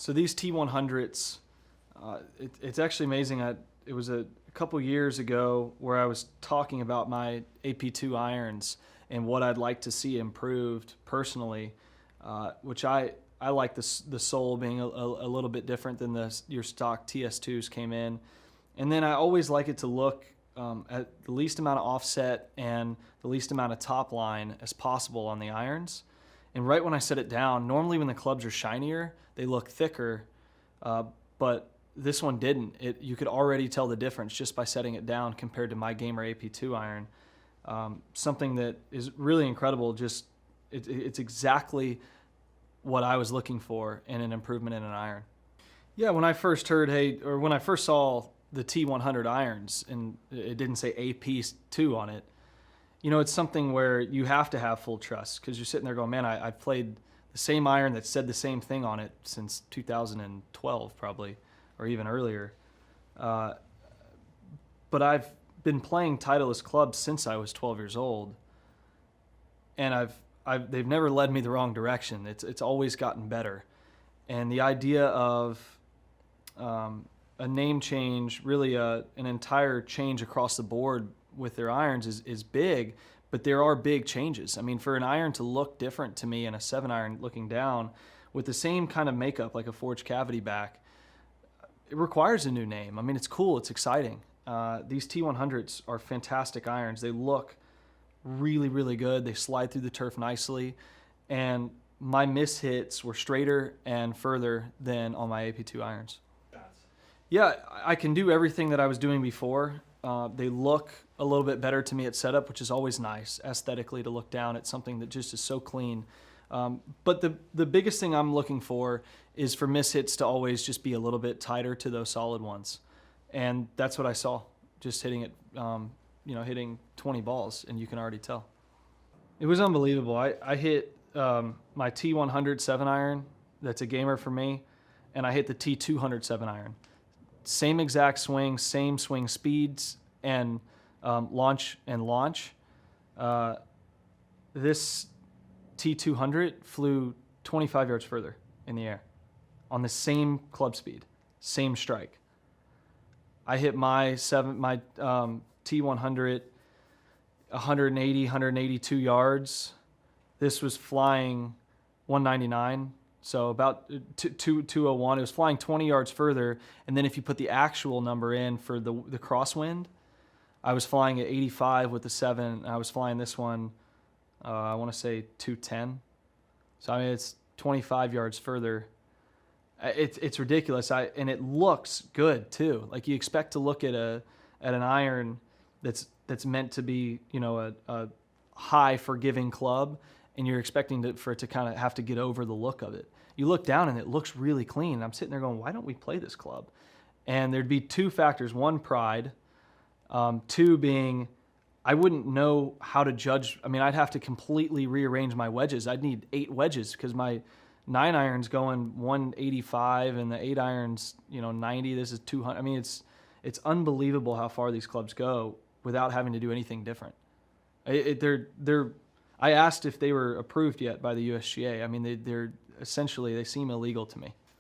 So these T100s, it's actually amazing. It was a couple years ago where I was talking about my AP2 irons and what I'd like to see improved personally, which I like the sole being a little bit different than your stock TS2s came in. And then I always like it to look at the least amount of offset and the least amount of top line as possible on the irons. And right when I set it down, normally when the clubs are shinier, they look thicker, but this one didn't. You could already tell the difference just by setting it down compared to my Gamer AP2 iron. Something that is really incredible. It's exactly what I was looking for in an improvement in an iron. Yeah, when I first heard, when I first saw the T100 irons and it didn't say AP2 on it, it's something where you have to have full trust because you're sitting there going, man, I've played the same iron that said the same thing on it since 2012 probably, or even earlier. But I've been playing Titleist clubs since I was 12 years old, and they've never led me the wrong direction. It's always gotten better. And the idea of a name change, really an entire change across the board with their irons is big, but there are big changes. I mean, for an iron to look different to me and a 7-iron looking down with the same kind of makeup, like a forged cavity back, it requires a new name. I mean, it's cool, it's exciting. These T100s are fantastic irons. They look really, really good. They slide through the turf nicely, and my miss hits were straighter and further than on my AP2 irons. Yeah, I can do everything that I was doing before. They look a little bit better to me at setup, which is always nice aesthetically to look down at something that just is so clean. But the biggest thing I'm looking for is for miss hits to always just be a little bit tighter to those solid ones. And that's what I saw, just hitting it, hitting 20 balls, and you can already tell. It was unbelievable. I hit my T100 7-iron, that's a gamer for me, and I hit the T200 7-iron. Same exact swing, same swing speeds, and launch. This T200 flew 25 yards further in the air on the same club speed, same strike. I hit my T100 180, 182 yards. This was flying 199. So about 201. It was flying 20 yards further. And then if you put the actual number in for the crosswind, I was flying at 85 with the 7. I was flying this one, I want to say 210. So I mean, it's 25 yards further. It's ridiculous. And it looks good too. Like you expect to look at an iron that's meant to be, a high forgiving club, and you're expecting for it to kind of have to get over the look of it. You look down and it looks really clean. I'm sitting there going, why don't we play this club? And there'd be two factors. One, pride. Two being, I wouldn't know how to judge. I mean, I'd have to completely rearrange my wedges. I'd need 8 wedges because my 9-iron's going 185 and the 8-iron's, 90. This is 200. I mean, it's unbelievable how far these clubs go without having to do anything different. I asked if they were approved yet by the USGA. I mean, they're essentially, they seem illegal to me.